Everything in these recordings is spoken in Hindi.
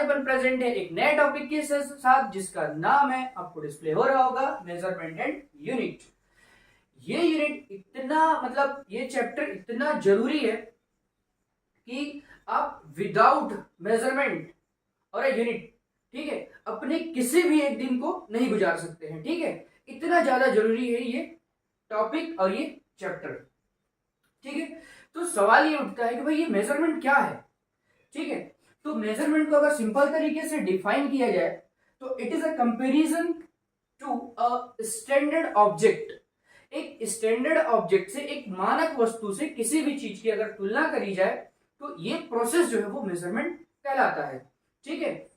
अपन प्रेजेंट है एक नए टॉपिक के साथ जिसका नाम है, आपको डिस्प्ले हो रहा होगा, मेजरमेंट एंड यूनिट। ये यूनिट इतना मतलब ये चैप्टर इतना जरूरी है कि आप विदाउट मेजरमेंट और यूनिट, ठीक है, अपने किसी भी एक दिन को नहीं गुजार सकते हैं। ठीक है, इतना ज्यादा जरूरी है ये टॉपिक और ये चैप्टर। ठीक है, तो सवाल ये उठता है कि भाई ये मेजरमेंट क्या है। ठीक है, तो मेजरमेंट को अगर सिंपल तरीके से डिफाइन किया जाए तो it is a comparison to a standard object. एक स्टैंडर्ड ऑब्जेक्ट से, एक मानक वस्तु से किसी भी चीज की अगर तुलना करी जाए तो ये प्रोसेस जो है वो मेजरमेंट कहलाता है। ठीक है,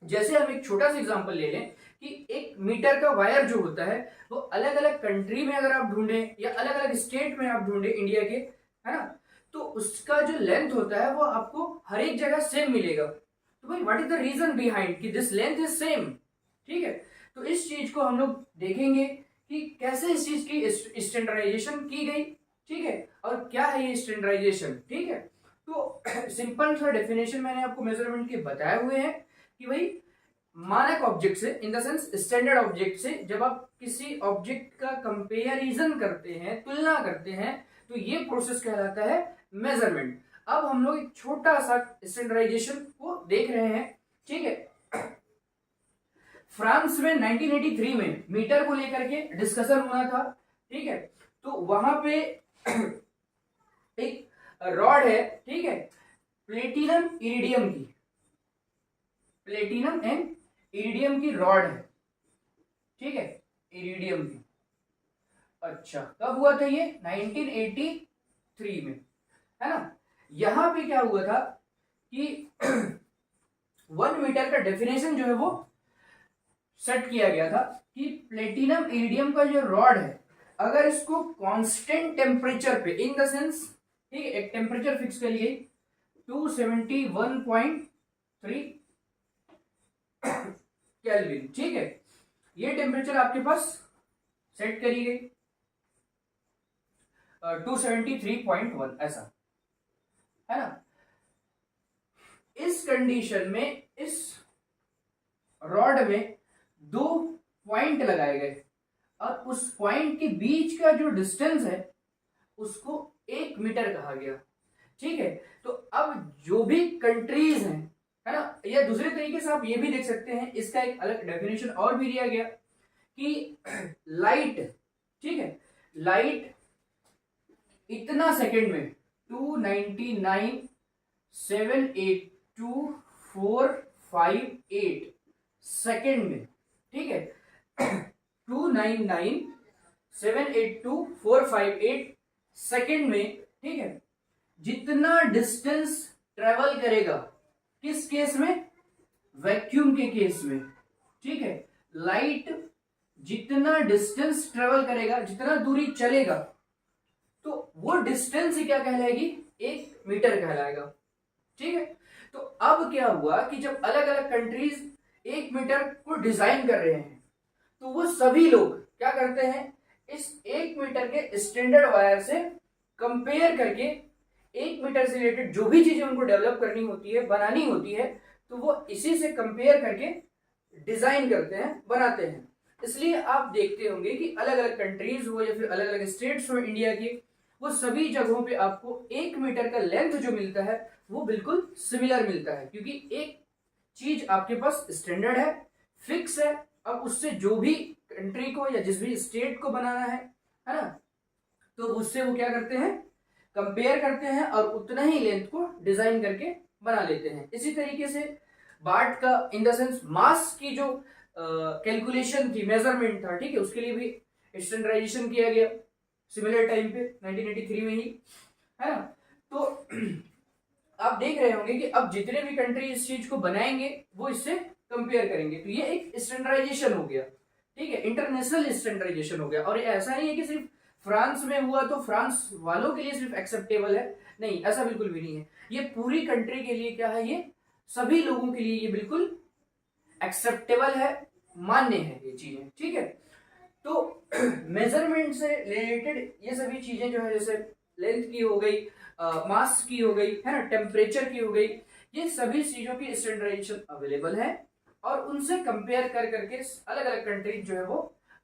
जैसे हम एक छोटा सा एग्जांपल ले लें कि एक मीटर का वायर जो होता है वो अलग अलग कंट्री में अगर आप ढूंढें या अलग अलग स्टेट में आप ढूंढें इंडिया के, है ना, तो उसका जो लेंथ होता है वो आपको हर एक जगह सेम मिलेगा। तो भाई what is the reason behind कि दिस लेंथ इज सेम। ठीक है, तो इस चीज को हम लोग देखेंगे कि कैसे इस चीज की स्टैंडर्डाइजेशन की गई। ठीक है, और क्या है ये स्टैंडर्डाइजेशन। ठीक है, तो सिंपल सा डेफिनेशन मैंने आपको मेजरमेंट के बताए हुए हैं कि भाई मानक ऑब्जेक्ट से, इन द सेंस स्टैंडर्ड ऑब्जेक्ट से जब आप किसी ऑब्जेक्ट का कंपेरिजन करते हैं, तुलना करते हैं, तो ये प्रोसेस कहलाता है मेजरमेंट। अब हम लोग एक छोटा सा स्टैंडर्डाइजेशन को देख रहे हैं। ठीक है, फ्रांस में 1983 में मीटर को लेकर के डिस्कशन हुआ था। ठीक है, तो वहां पे एक रॉड है, ठीक है, प्लेटिनम इरिडियम की, प्लेटिनम एंड इरिडियम की रॉड है। ठीक है, इरिडियम की। अच्छा, कब हुआ था ये? 1983 में, है ना। यहां पे क्या हुआ था कि 1 मीटर का डेफिनेशन जो है वो सेट किया गया था कि प्लेटिनम इरिडियम का जो रॉड है, अगर इसको कांस्टेंट टेम्परेचर पे, इन द सेंस, ठीक है, एक टेम्परेचर फिक्स करी गई 271.3 केल्विन। ठीक है, ये टेम्परेचर आपके पास सेट करी गई 273.1, ऐसा, है ना। इस कंडीशन में इस रॉड में 2 पॉइंट लगाए गए और उस पॉइंट के बीच का जो डिस्टेंस है उसको 1 मीटर कहा गया। ठीक है, तो अब जो भी कंट्रीज हैं, है ना, या दूसरे तरीके से आप ये भी देख सकते हैं, इसका एक अलग डेफिनेशन और भी दिया गया कि लाइट, ठीक है, लाइट इतना सेकंड में 299,782,458 सेकंड में, ठीक है, 299,782,458 सेकंड में, ठीक है, जितना डिस्टेंस ट्रेवल करेगा, किस केस में? वैक्यूम के केस में। ठीक है, लाइट जितना डिस्टेंस ट्रेवल करेगा, जितना दूरी चलेगा, तो वो डिस्टेंस ही क्या कहलाएगी? 1 मीटर कहलाएगा। ठीक है, तो अब क्या हुआ कि जब अलग अलग कंट्रीज 1 मीटर को डिजाइन कर रहे हैं, तो वो सभी लोग क्या करते हैं, इस 1 मीटर के स्टैंडर्ड वायर से कंपेयर करके 1 मीटर से रिलेटेड जो भी चीजें उनको डेवलप करनी होती है, बनानी होती है, तो वो इसी से कंपेयर करके डिजाइन करते हैं, बनाते हैं। इसलिए आप देखते होंगे कि अलग अलग कंट्रीज हो या फिर अलग अलग स्टेट्स हो इंडिया की, वो सभी जगहों पे आपको 1 मीटर का लेंथ जो मिलता है वो बिल्कुल सिमिलर मिलता है, क्योंकि एक चीज आपके पास स्टैंडर्ड है, फिक्स है। अब उससे जो भी कंट्री को या जिस भी स्टेट को बनाना है ना, तो उससे वो क्या करते हैं, कंपेयर करते हैं और उतना ही लेंथ को डिजाइन करके बना लेते हैं। इसी तरीके से बार्ट का, इन द सेंस मास की जो कैलकुलेशन थी, मेजरमेंट था, ठीक है, उसके लिए भी स्टैंडर्डाइजेशन किया गया सिमिलर टाइम पे 1983 में ही, है ना। तो आप देख रहे होंगे कि अब जितने भी कंट्री इस चीज को बनाएंगे वो इससे कंपेयर करेंगे, तो ये एक स्टैंडर्डाइजेशन हो गया। ठीक है, इंटरनेशनल स्टैंडर्डाइजेशन हो गया। और ऐसा नहीं है कि सिर्फ फ्रांस में हुआ तो फ्रांस वालों के लिए सिर्फ एक्सेप्टेबल है, नहीं, ऐसा बिल्कुल भी नहीं है। ये पूरी कंट्री के लिए क्या है, ये सभी लोगों के लिए ये बिल्कुल एक्सेप्टेबल है, मान्य है ये चीजें। ठीक है, तो मेजरमेंट से रिलेटेड ये सभी चीजें जो है, जैसे लेंथ की हो गई, मास की हो गई, है ना, टेम्परेचर की हो गई, ये सभी चीजों की स्टैंडर्डाइजेशन अवेलेबल है और उनसे कंपेयर कर करके अलग अलग कंट्रीज जो है वो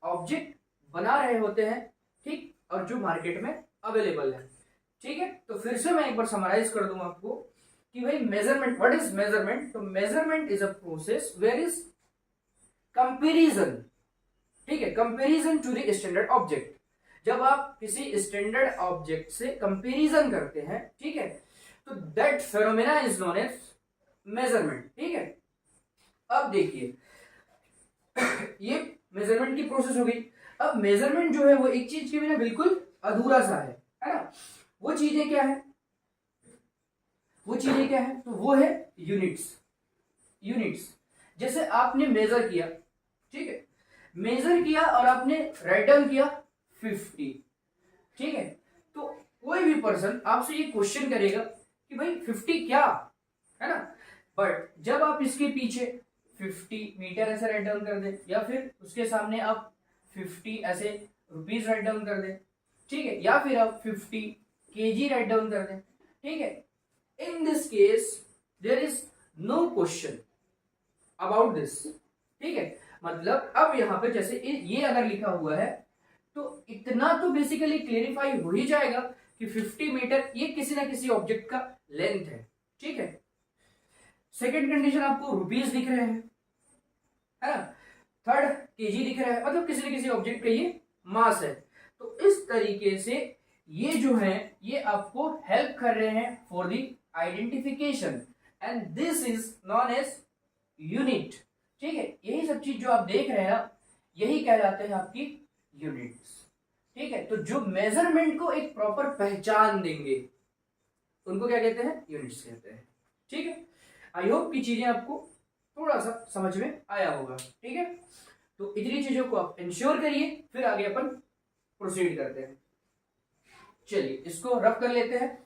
ऑब्जेक्ट बना रहे होते हैं, ठीक, और जो मार्केट में अवेलेबल है। ठीक है, तो फिर से मैं एक बार समराइज कर दूंगा आपको कि भाई मेजरमेंट, व्हाट इज मेजरमेंट? तो measurement is a process where is comparison, ठीक है, comparison to the standard object. जब आप किसी स्टैंडर्ड ऑब्जेक्ट से कंपेरिजन करते हैं, ठीक है, तो that phenomena is known as measurement. ठीक है, अब देखिए ये मेजरमेंट की प्रोसेस हो गई। अब मेजरमेंट जो है वो एक चीज के बिना बिल्कुल अधूरा सा है ना? वो चीजें क्या है? वो चीजें क्या है? तो वो है यूनिट्स। यूनिट्स जैसे आपने मेजर किया, ठीक है, मेजर किया और आपने राइट डाउन किया 50, ठीक है, तो कोई भी पर्सन आपसे ये क्वेश्चन करेगा कि भाई 50 क्या है ना? बट जब आप इसके पीछे 50 मीटर ऐसे राइट डाउन कर दें या फिर उसके सामने आप 50 ऐसे रुपीज राइट डाउन कर दें, ठीक है, या फिर आप 50 केजी राइट डाउन कर दें, ठीक है, in this case there is no question about this. ठीक है, मतलब अब यहां पे जैसे ये अगर लिखा हुआ है तो इतना तो बेसिकली क्लेरिफाई हो ही जाएगा कि 50 मीटर ये किसी ना किसी ऑब्जेक्ट का लेंथ है। ठीक है, सेकेंड कंडीशन आपको रुपीज दिख रहे हैं, है ना? थर्ड केजी दिख रहा है, मतलब किसी न किसी ऑब्जेक्ट का ये मास है। तो इस तरीके से ये जो है ये आपको हेल्प कर रहे हैं for the identification and this is known as unit. ठीक है, यही सब चीज जो आप देख रहे हैं ना यही कहलाते हैं आपकी यूनिट्स। ठीक है, तो जो मेजरमेंट को एक प्रॉपर पहचान देंगे उनको क्या कहते हैं? यूनिट्स कहते हैं। ठीक है, आई होप की चीजें आपको थोड़ा सा समझ में आया होगा। ठीक है, तो इतनी चीजों को आप इंश्योर करिए, फिर आगे अपन प्रोसीड करते हैं। चलिए इसको रफ कर लेते हैं।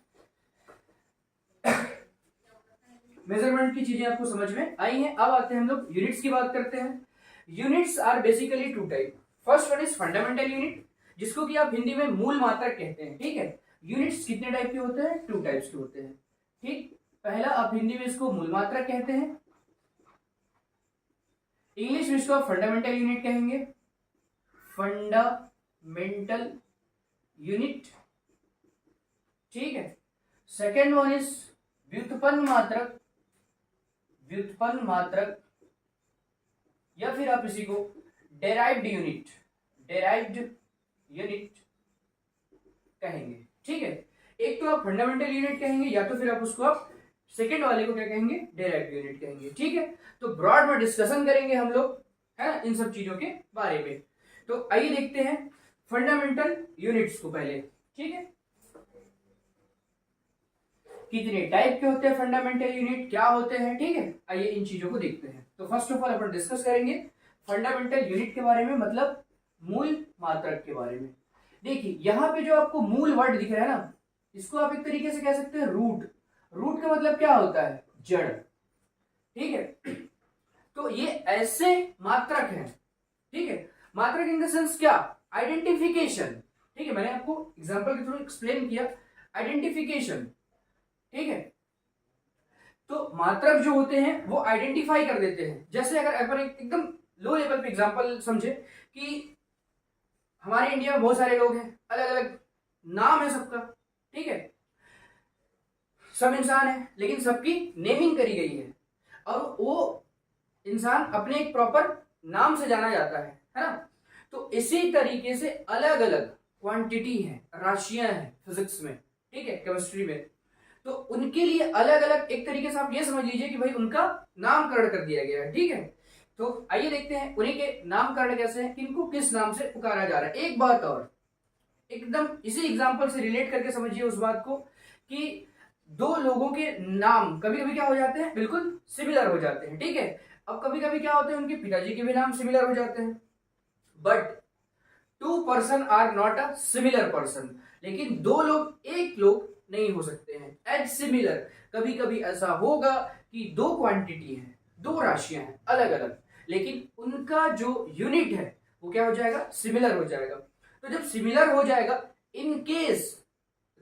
मेजरमेंट की चीजें आपको समझ में आई हैं। अब आते हैं हम लोग यूनिट्स की बात करते हैं। Units are basically two type. First one is fundamental unit, जिसको कि आप हिंदी में मूल मात्रक कहते हैं। ठीक है, यूनिट्स कितने टाइप के होते हैं? 2 टाइप्स के होते हैं। ठीक, पहला आप हिंदी में इसको मूल मात्रक कहते हैं, इंग्लिश में इसको आप फंडामेंटल यूनिट कहेंगे, फंडामेंटल यूनिट। ठीक है, सेकेंड वन इज व्युत्पन्न मात्रक, व्युत्पन्न मात्रक, या फिर आप इसी को डेराइव्ड यूनिट, डेराइव्ड यूनिट कहेंगे। ठीक है, एक तो आप फंडामेंटल यूनिट कहेंगे या तो फिर आप उसको आप सेकेंड वाले को क्या कहेंगे? डेराइव्ड यूनिट कहेंगे। ठीक है, तो ब्रॉड में डिस्कशन करेंगे हम लोग, है ना, इन सब चीजों के बारे में। तो आइए देखते हैं फंडामेंटल यूनिट्स को पहले। ठीक है, कितने टाइप के होते हैं फंडामेंटल यूनिट, क्या होते हैं? ठीक है, आइए इन चीजों को देखते हैं। तो first of all upon discuss करेंगे फंडामेंटल यूनिट के बारे में, मतलब मूल मात्रक के बारे में। देखिए यहां पे जो आपको मूल वर्ड दिख रहा है ना, इसको आप एक तरीके से कह सकते हैं रूट। रूट का मतलब क्या होता है? जड़। ठीक है, तो ये ऐसे मात्रक हैं। ठीक है, मात्रक इन द सेंस क्या? आइडेंटिफिकेशन। ठीक है, मैंने आपको एग्जांपल के थ्रू एक्सप्लेन किया आइडेंटिफिकेशन। ठीक है, तो मात्रक जो होते हैं वो आइडेंटिफाई कर देते हैं। जैसे अगर अपन एकदम लो लेवल पे एग्जांपल समझे कि हमारे इंडिया में बहुत सारे लोग हैं, अलग अलग नाम है सबका। ठीक है, सब इंसान है लेकिन सबकी नेमिंग करी गई है और वो इंसान अपने एक प्रॉपर नाम से जाना जाता है ना? तो इसी तरीके से अलग अलग क्वांटिटी है, राशियां हैं फिजिक्स में, ठीक है, केमिस्ट्री में, तो उनके लिए अलग अलग एक तरीके से आप ये समझ लीजिए कि भाई उनका नामकरण कर दिया गया है। ठीक है, तो आइए देखते हैं उन्हीं के नामकरण कैसे हैं, किनको किस नाम से पुकारा जा रहा है। एक बात और एकदम इसी एग्जांपल से रिलेट करके समझिए उस बात को कि दो लोगों के नाम कभी कभी क्या हो जाते हैं? बिल्कुल सिमिलर हो जाते हैं। ठीक है, अब कभी कभी क्या होते हैं उनके पिताजी के भी नाम सिमिलर हो जाते हैं, but 2 person are not a similar person. लेकिन दो लोग एक लोग नहीं हो सकते हैं एज सिमिलर। कभी कभी ऐसा होगा कि 2 क्वांटिटी है, 2 राशियां हैं अलग अलग, लेकिन उनका जो यूनिट है वो क्या हो जाएगा? सिमिलर हो जाएगा। तो जब सिमिलर हो जाएगा, in case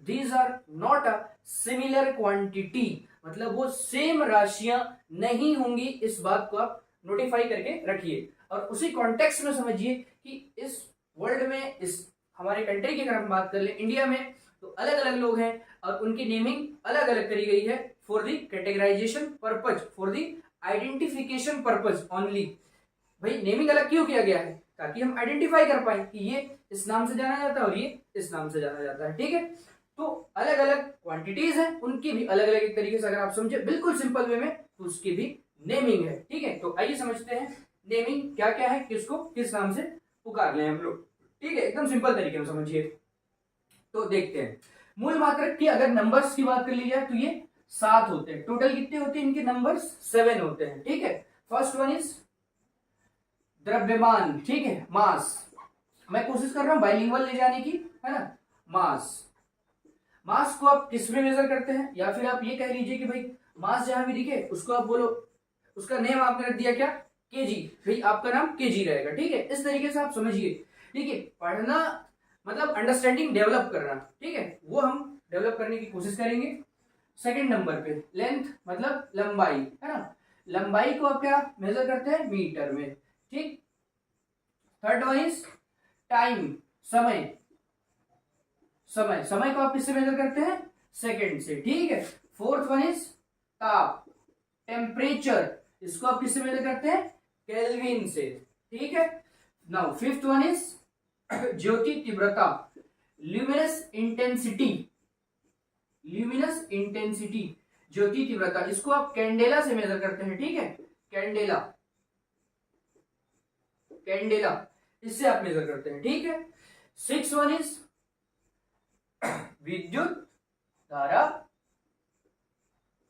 these are not a similar quantity, मतलब वो सेम राशियां नहीं होंगी, इस बात को आप नोटिफाई करके रखिए। और उसी कॉन्टेक्स्ट में समझिए कि इस वर्ल्ड में, इस हमारे कंट्री की अगर हम बात कर ले, इंडिया में, तो अलग अलग लोग हैं और उनकी नेमिंग अलग अलग करी गई है for the categorization purpose, for the identification purpose only. भाई नेमिंग अलग क्यों किया गया है? ताकि हम आइडेंटिफाई कर पाए कि ये इस नाम से जाना जाता है और ये इस नाम से जाना जाता है। ठीक है, तो अलग अलग क्वांटिटीज हैं, उनकी भी अलग अलग एक तरीके से अगर आप समझे बिल्कुल सिंपल वे में, तो उसकी भी नेमिंग है। ठीक है, तो आइए समझते हैं नेमिंग क्या क्या है, किसको किस नाम से पुकार ले हम लोग। ठीक है, एकदम सिंपल तरीके में समझिए। तो देखते हैं, मूल मात्रक की अगर नंबर्स की बात कर ली जाए तो ये 7 होते हैं। टोटल कितने होते हैं इनके नंबर्स? 7 होते हैं। ठीक है, फर्स्ट वन इज द्रव्यमान। ठीक है, मास। मैं कोशिश कर रहा हूं बाइलिंगुअल ले जाने की, है ना। मास, मास को आप किस में मेजर करते हैं? या फिर आप ये कह लीजिए कि भाई मास जहां भी दिखे उसको आप बोलो, उसका नेम आपने रख दिया क्या? केजी। भाई आपका नाम केजी रहेगा। ठीक है, इस तरीके से आप समझिए। ठीक है, पढ़ना मतलब अंडरस्टैंडिंग डेवलप करना। ठीक है, वो हम डेवलप करने की कोशिश करेंगे। सेकंड नंबर पे लेंथ मतलब लंबाई, है ना। लंबाई को आप क्या मेजर करते हैं? मीटर में। ठीक, थर्ड वन इज टाइम, समय। समय, समय को आप किससे मेजर करते हैं? सेकंड से। ठीक है, फोर्थ वन इज ताप, टेम्परेचर। इसको आप किससे मेजर करते हैं? केल्विन से। ठीक है, नाउ फिफ्थ वन इज ज्योति तीव्रता, ल्यूमिनस इंटेंसिटी। ल्यूमिनस इंटेंसिटी, ज्योति तीव्रता, इसको आप कैंडेला से मेजर करते हैं। ठीक है, कैंडेला, कैंडेला, इससे आप मेजर करते हैं। ठीक है, सिक्स वन इज विद्युत धारा,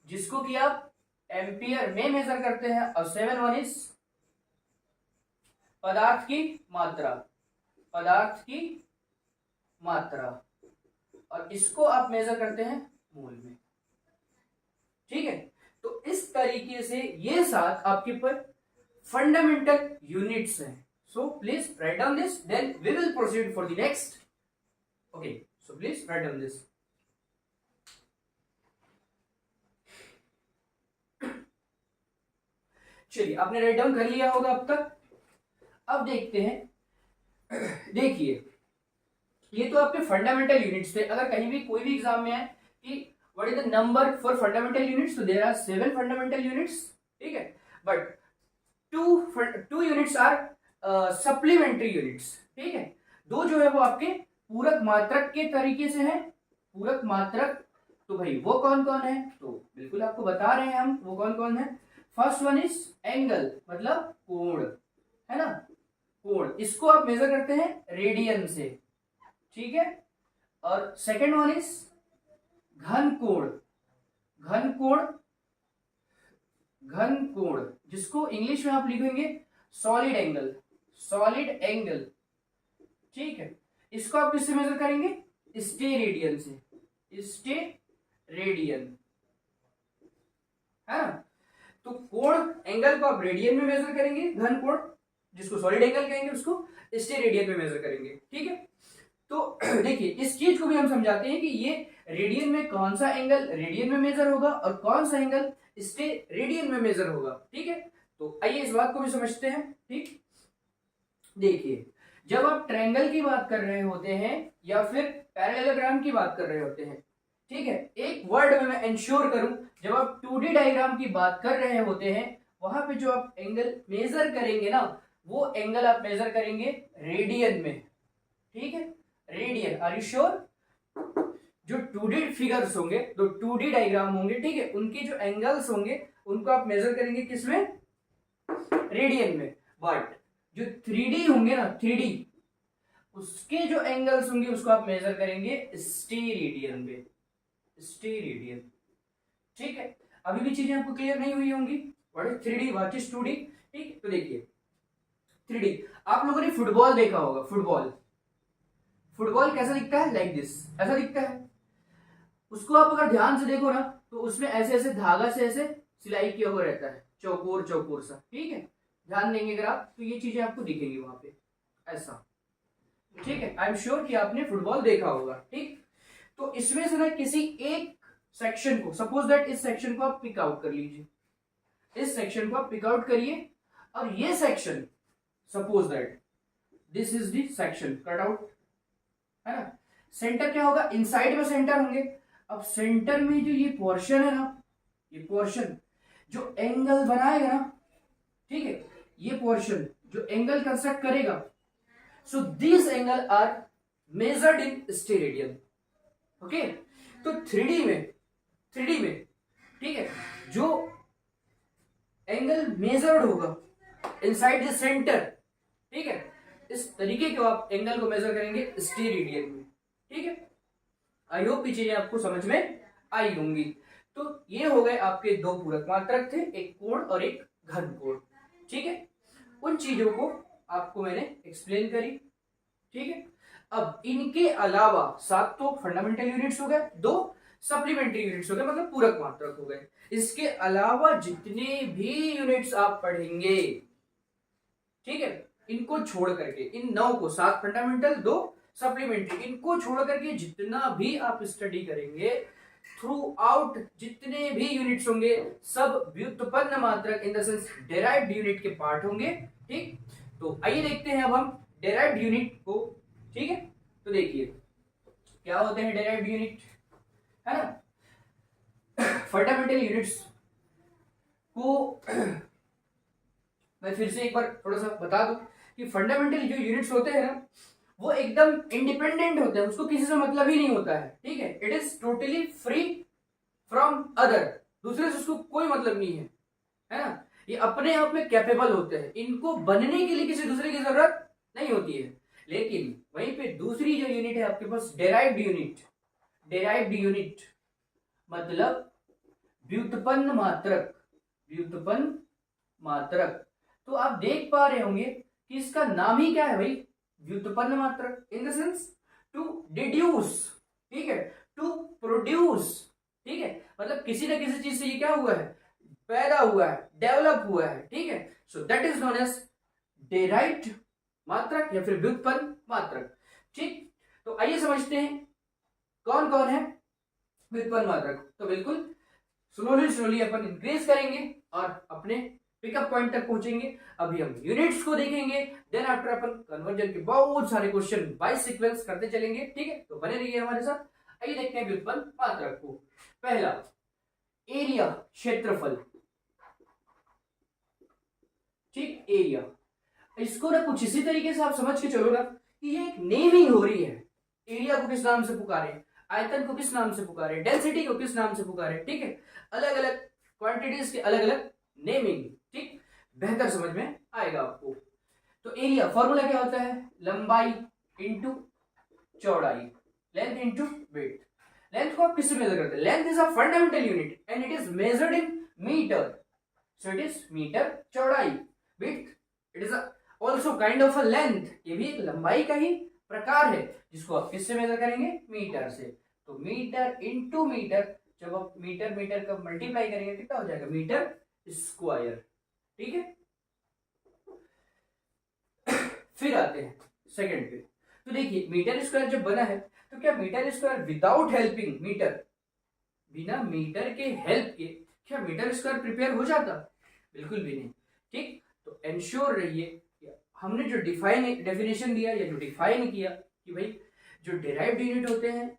जिसको कि आप एम्पियर में मेजर करते हैं। और सेवन वन इज पदार्थ की मात्रा, पदार्थ की मात्रा, और इसको आप मेजर करते हैं मोल में। ठीक है, तो इस तरीके से ये 7 आपके पर फंडामेंटल यूनिट्स हैं। So please write down this, then we will proceed for the next. Okay, so please write down this. चलिए, आपने राइट डाउन कर लिया होगा अब तक। अब देखते हैं, देखिए ये तो आपके फंडामेंटल यूनिट्स थे। अगर कहीं भी कोई भी एग्जाम में है कि what is the number for fundamental units, तो देयर आर 7 फंडामेंटल यूनिट्स। ठीक है, but two units are supplementary units. ठीक है, 2 जो है वो आपके पूरक मात्रक के तरीके से है। पूरक मात्रक, तो भाई वो कौन कौन है? तो बिल्कुल आपको बता रहे हैं हम, वो कौन कौन है। फर्स्ट वन इज एंगल, मतलब कोण, है ना, कोण। इसको आप मेजर करते हैं रेडियन से। ठीक है, और सेकंड वन इज घन कोण, घन कोण, घन कोण, जिसको इंग्लिश में आप लिखेंगे सॉलिड एंगल, सॉलिड एंगल। ठीक है, इसको आप किससे मेजर करेंगे? स्टे रेडियन से, स्टे रेडियन, है ना। तो कोण एंगल को आप रेडियन में मेजर करेंगे, घन कोण जिसको सॉलिड एंगल कहेंगे उसको स्टे रेडियन में मेजर करेंगे। ठीक है, तो देखिए इस चीज को भी हम समझाते हैं कि ये रेडियन में कौन सा एंगल रेडियन में मेजर होगा और कौन सा एंगल स्टे रेडियन में मेजर होगा। ठीक है, तो आइए इस बात को भी समझते हैं। ठीक, देखिए जब आप ट्रायंगल की बात कर रहे होते हैं या फिर पैरेललोग्राम की बात कर रहे होते हैं, ठीक है, एक वर्ड में मैं इंश्योर करूं, जब आप 2D डायग्राम की बात कर रहे होते हैं, वहां पे जो आप एंगल मेजर करेंगे ना, वो एंगल आप मेजर करेंगे रेडियन में। ठीक है, रेडियन, आर यू श्योर? जो 2D फिगर्स होंगे, जो 2D डायग्राम होंगे, ठीक है, उनके जो एंगल्स होंगे उनको आप मेजर करेंगे किसमें? रेडियन में। बट जो 3D होंगे ना, 3D, उसके जो एंगल्स होंगे उसको आप मेजर करेंगे स्टेरेडियन पे, स्टेरेडियन। ठीक है, अभी भी चीजें आपको क्लियर नहीं हुई होंगी। What is 3D, what is 2D? ठीक, तो देखिए 3D, आप लोगों ने फुटबॉल देखा होगा। फुटबॉल, फुटबॉल कैसा दिखता है? लाइक दिस, ऐसा दिखता है। उसको आप अगर ध्यान से देखो ना, तो उसमें ऐसे ऐसे धागा से ऐसे सिलाई किया हुआ रहता है, चौकोर चौकोर सा। ठीक है, ध्यान देंगे अगर आप, तो ये चीजें आपको दिखेंगी वहां पे ऐसा। ठीक है, आई एम श्योर कि आपने फुटबॉल देखा होगा। ठीक, तो इसमें से ना किसी एक सेक्शन को, सपोज दैट इस सेक्शन को आप पिक आउट कर लीजिए, इस सेक्शन को आप पिक आउट करिए, और ये section suppose that this is the section cut out, है ना। सेंटर क्या होगा, इनसाइड में सेंटर होंगे। अब सेंटर में जो ये पोर्शन है ना, ये पोर्शन जो एंगल बनाएगा ना, ठीक है, ये पोर्शन जो एंगल कंस्ट्रक्ट करेगा, so this angle are measured in steradian. Okay, तो 3D में ठीक है, जो एंगल मेजर्ड होगा इनसाइड द सेंटर, ठीक है, इस तरीके के आप एंगल को मेजर करेंगे स्टेरेडियन में। ठीक है, आई होप ये चीजें आपको समझ में आई होंगी। तो ये हो गए आपके दो पूरक मात्रक थे, एक कोण और एक घन कोण। ठीक है, उन चीजों को आपको मैंने एक्सप्लेन करी। ठीक है, अब इनके अलावा 7 तो फंडामेंटल यूनिट्स हो गए, 2 सप्लीमेंट्री यूनिट्स हो गए, मतलब पूरक मात्रक हो गए। इसके अलावा जितने भी यूनिट्स आप पढ़ेंगे, ठीक है, इनको छोड़ करके, इन 9 को, 7 फंडामेंटल, 2 सप्लीमेंट्री, इनको छोड़ करके जितना भी आप स्टडी करेंगे थ्रू आउट, जितने भी यूनिट्स होंगे सब व्युत्पन्न मात्रक in the sense derived unit के पार्ट होंगे। ठीक, तो आइए देखते हैं अब हम डेराइव्ड यूनिट को। ठीक है, तो देखिए क्या होते हैं डेराइव्ड यूनिट, है ना। फंडामेंटल यूनिट्स को मैं फिर से एक बार थोड़ा सा बता दूं कि फंडामेंटल जो यूनिट्स होते हैं ना, वो एकदम इंडिपेंडेंट होते हैं, उसको किसी से मतलब ही नहीं होता है। ठीक है, it is totally free from other, दूसरे से उसको कोई मतलब नहीं है ना। ये अपने आप में कैपेबल होते हैं, इनको बनने के लिए किसी दूसरे की जरूरत नहीं होती है। लेकिन वहीं पे दूसरी जो यूनिट है आपके पास डेराइव्ड यूनिट मतलब व्युत्पन्न मात्रक। तो आप देख पा रहे होंगे कि इसका नाम ही क्या है भाई, व्युत्पन्न मात्रक, in the sense to deduce, ठीक है, टू प्रोड्यूस। ठीक है, मतलब किसी न किसी चीज से ये क्या हुआ है, पैदा हुआ है, डेवलप हुआ है। ठीक है, so that is known as derived मात्रक या फिर व्युत्पन्न मात्रक। ठीक, तो आइए समझते हैं कौन कौन है व्युत्पन्न मात्रक। तो बिल्कुल स्लोली अपन इंक्रीज करेंगे और अपने पिकअप पॉइंट तक पहुंचेंगे। अभी हम यूनिट्स को देखेंगे, देन आफ्टर अपन कन्वर्जन के बहुत सारे क्वेश्चन बाय सीक्वेंस करते चलेंगे। ठीक है, तो बने रहिए हमारे साथ। आइए देखते हैं व्युत्पन्न मात्रक को। पहला एरिया, क्षेत्रफल। ठीक, एरिया, इसको ना कुछ इसी तरीके से आप समझ के चलो ना कि ये एक नेमिंग हो रही है। एरिया को किस नाम से पुकारे, आयतन को किस नाम से पुकारे, डेंसिटी को किस नाम से पुकारे। ठीक है, अलग अलग क्वांटिटीज के अलग अलग नेमिंग। ठीक, बेहतर समझ में आएगा आपको। तो एरिया फॉर्मूला क्या होता है, लंबाई इंटू चौड़ाई, लेंथ इंटू विड्थ। लेंथ को आप किससे मेजर करते हैं, length is a fundamental unit and it is measured in meter, so it is meter. चौड़ाई, width, it is also kind of a length, ये भी एक लंबाई का ही प्रकार है जिसको आप किससे मेजर करेंगे, मीटर से। तो मीटर इंटू मीटर, जब आप मीटर का मल्टीप्लाई करेंगे कितना हो जाएगा, मीटर स्क्वायर। ठीक है, फिर आते हैं सेकंड पे। तो देखिए मीटर स्क्वायर जब बना है तो क्या metre square without helping metre, बिना मीटर के हेल्प के क्या मीटर स्क्वायर प्रिपेयर हो जाता, बिल्कुल भी नहीं। ठीक, तो एंश्योर रहिए कि हमने जो डेफिनेशन दिया या जो डिफाइन किया कि भाई जो डिराइव्ड यूनिट होते हैं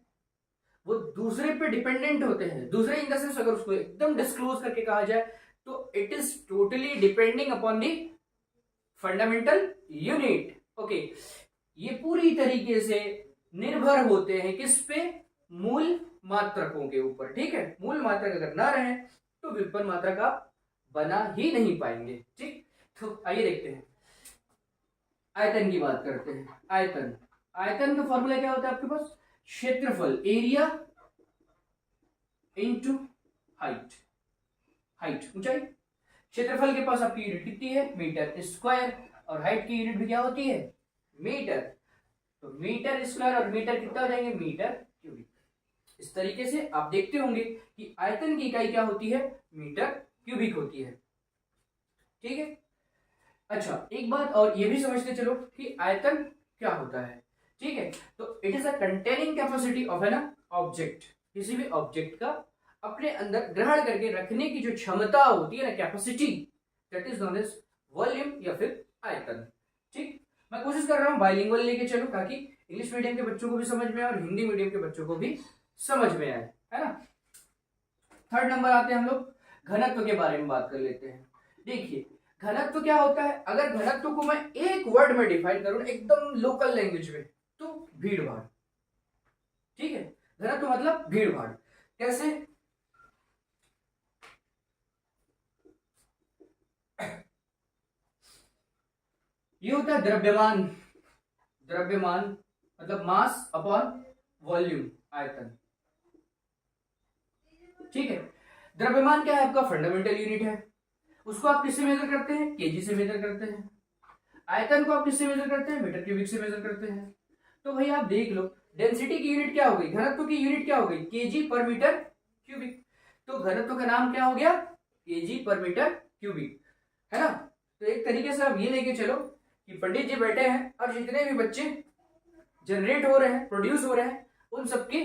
वो दूसरे पे डिपेंडेंट होते हैं। दूसरे इन द सेंस अगर उसको एकदम डिस्क्लोज करके कहा जाए तो it is totally depending upon the fundamental unit. Okay, ये पूरी तरीके से निर्भर होते हैं किस पे, मूल मात्रकों के ऊपर। ठीक है, मूल मात्रक अगर ना रहे तो व्युत्पन्न मात्रक आप बना ही नहीं पाएंगे। ठीक, तो आइए देखते हैं, आयतन की बात करते हैं। आयतन का फॉर्मूला क्या होता है आपके पास, क्षेत्रफल, एरिया इंटू हाइट, ऊंचाई। क्षेत्रफल के पास आपकी यूनिट कितनी है, मीटर स्क्वायर, और हाइट की यूनिट भी क्या होती है, मीटर। तो मीटर स्क्वायर और मीटर कितना हो जाएंगे, मीटर क्यूबिक। इस तरीके से आप देखते होंगे कि आयतन की इकाई क्या होती है, मीटर क्यूबिक होती है। ठीक है, अच्छा एक बात और ये भी समझते चलो कि आयतन क्या होता है। ठीक है, तो it is a containing capacity of an object, किसी भी ऑब्जेक्ट का अपने अंदर ग्रहण करके रखने की जो क्षमता होती है ना, capacity, that is known as volume या फिर आयतन। ठीक, मैं कोशिश कर रहा हूं बाइलिंगुअल लेके चलो ताकि इंग्लिश मीडियम के बच्चों को भी समझ में आए और हिंदी मीडियम के बच्चों को भी समझ में आए, है ना। थर्ड नंबर आते हैं हम लोग घनत्व के बारे में बात कर लेते हैं। देखिए घनत्व क्या होता है, अगर घनत्व को मैं एक वर्ड में डिफाइन करूं एकदम लोकल लैंग्वेज में, तो भीड़ भाड़। ठीक है, घनत्व मतलब भीड़ भाड़। कैसे, ये होता है द्रव्यमान। द्रव्यमान मतलब मास अपॉन वॉल्यूम, आयतन। ठीक है, द्रव्यमान क्या है, आपका फंडामेंटल यूनिट है। उसको आप किससे मेजर करते हैं, केजी से मेजर करते हैं। आयतन को आप किससे मेजर करते हैं, मीटर क्यूबिक से मेजर करते हैं। तो भाई आप देख लो, डेंसिटी की यूनिट क्या हो गई, घनत्व की यूनिट क्या हो गई, केजी पर मीटर क्यूबिक। तो घनत्व का नाम क्या हो गया, केजी पर मीटर क्यूबिक, है ना। तो एक तरीके से आप ये लेके चलो कि पंडित जी बैठे हैं और जितने भी बच्चे जनरेट हो रहे हैं, प्रोड्यूस हो रहे हैं, उन सबके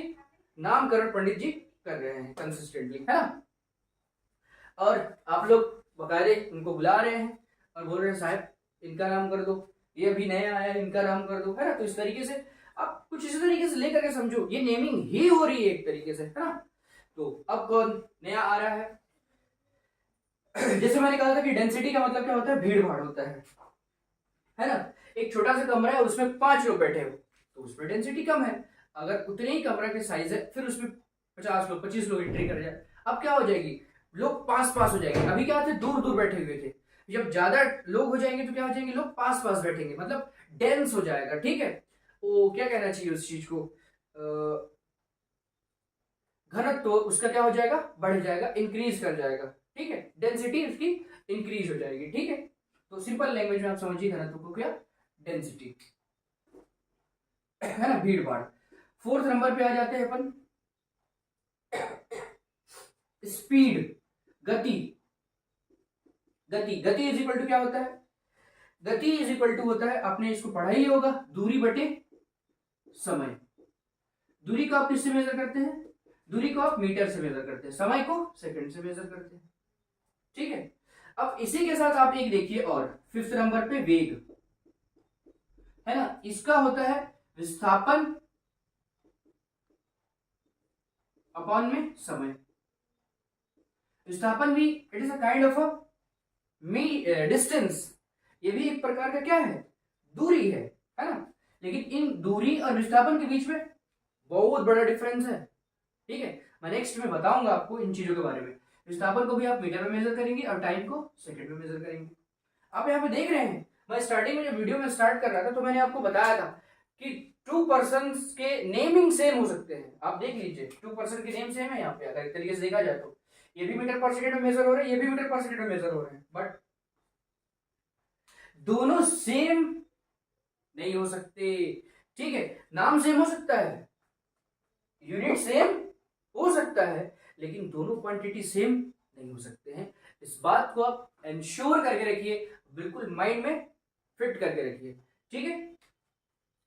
नामकरण पंडित जी कर रहे हैं कंसिस्टेंटली, है ना। और आप लोग बकायदे उनको बुला रहे हैं और बोल रहे हैं साहब इनका नाम कर दो, ये अभी नया आया इनका नाम कर दो, है ना। तो इस तरीके से आप कुछ इसी तरीके से लेकर के समझो, ये नेमिंग ही हो रही है एक तरीके से, है ना। तो अब कौन नया आ रहा है, जैसे मैंने कहा था कि डेंसिटी का मतलब क्या होता है, भीड़ भाड़ होता है ना। एक छोटा सा कमरा है, उसमें 5 लोग बैठे हो तो उसमें डेंसिटी कम है। अगर उतने ही कमरा के साइज है, फिर उसमें 50 लोग 25 लोग एंट्री कर जाए, अब क्या हो जाएगी, लोग पास पास हो जाएंगे। अभी क्या थे, दूर दूर बैठे हुए थे, जब ज्यादा लोग हो जाएंगे तो क्या हो जाएंगे, लोग पास पास बैठेंगे, मतलब डेंस हो जाएगा। ठीक है, वो क्या कहना चाहिए उस चीज को, घनत्व तो उसका क्या हो जाएगा, बढ़ जाएगा, इंक्रीज कर जाएगा। ठीक है, डेंसिटी उसकी इंक्रीज हो जाएगी। ठीक है, तो सिंपल लैंग्वेज में आप समझिए घनत्व को क्या, डेंसिटी, है ना, भीड़ भाड़। फोर्थ नंबर पे आ जाते हैं अपन, स्पीड, गति। गति, गति इज इक्वल टू क्या होता है, गति इज इक्वल टू होता है, आपने इसको पढ़ा ही होगा, दूरी बटे समय। दूरी को आप किससे मेजर करते हैं, दूरी को आप मीटर से मेजर करते हैं, समय को सेकंड से मेजर करते हैं। ठीक है, अब इसी के साथ आप एक देखिए और, फिफ्थ नंबर पे वेग, है ना। इसका होता है विस्थापन अपॉन में समय। विस्थापन भी it is a kind of a distance, ये भी एक प्रकार का क्या है, दूरी है ना। लेकिन इन दूरी और विस्थापन के बीच में बहुत बड़ा डिफरेंस है। ठीक है, मैं नेक्स्ट में बताऊंगा आपको इन चीजों के बारे में। विस्थापन को भी आप मीटर में मेजर करेंगे और टाइम को सेकंड में मेजर करेंगे। आप यहाँ पे देख रहे हैं, मैं स्टार्टिंग में जब वीडियो में स्टार्ट कर रहा था तो मैंने आपको बताया था कि 2 पर्सन्स के नेमिंग सेम हो सकते हैं। आप देख लीजिए 2 पर्सन के नेम सेम है यहाँ पे, अगर एक तरीके से देखा जाए तो ये भी मीटर पर सेकंड में मेजर हो रहे हैं, ये भी मीटर पर सेकंड में मेजर हो रहे हैं, बट दोनों सेम नहीं हो सकते। ठीक है, नाम सेम हो सकता है, यूनिट सेम हो सकता है, लेकिन दोनों क्वांटिटी सेम नहीं हो सकते हैं। इस बात को आप इंश्योर करके रखिए, बिल्कुल माइंड में फिट करके रखिए। ठीक है,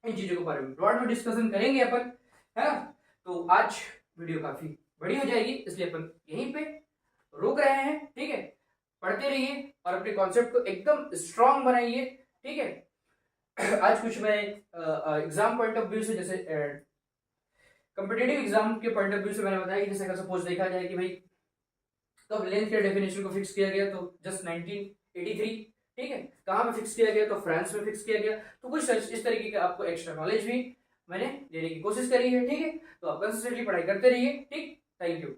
इन चीजों के बारे में ब्रॉड में डिस्कशन करेंगे अपन, है ना। तो आज वीडियो काफी बड़ी हो जाएगी, इसलिए अपन यहीं पे रोक रहे हैं। ठीक है, पढ़ते रहिए और अपने कॉन्सेप्ट को एकदम स्ट्रांग बनाइए। ठीक है, आज कुछ मैं एग्जाम पॉइंट ऑफ व्यू से, जैसे कॉम्पिटिटिव एग्जाम के पॉइंट ऑफ व्यू से मैंने बताया कि जैसे अगर सपोज देखा जाए कि भाई कब लेंथ के डेफिनेशन को फिक्स किया गया, तो जस्ट 1983। ठीक है, कहाँ पे फिक्स किया गया, तो फ्रांस में फिक्स किया गया। तो कुछ इस तरीके का आपको एक्स्ट्रा नॉलेज भी मैंने देने की कोशिश करी है। ठीक है, तो आप कंसिस्टेंटली पढ़ाई करते रहिए। ठीक, थैंक यू।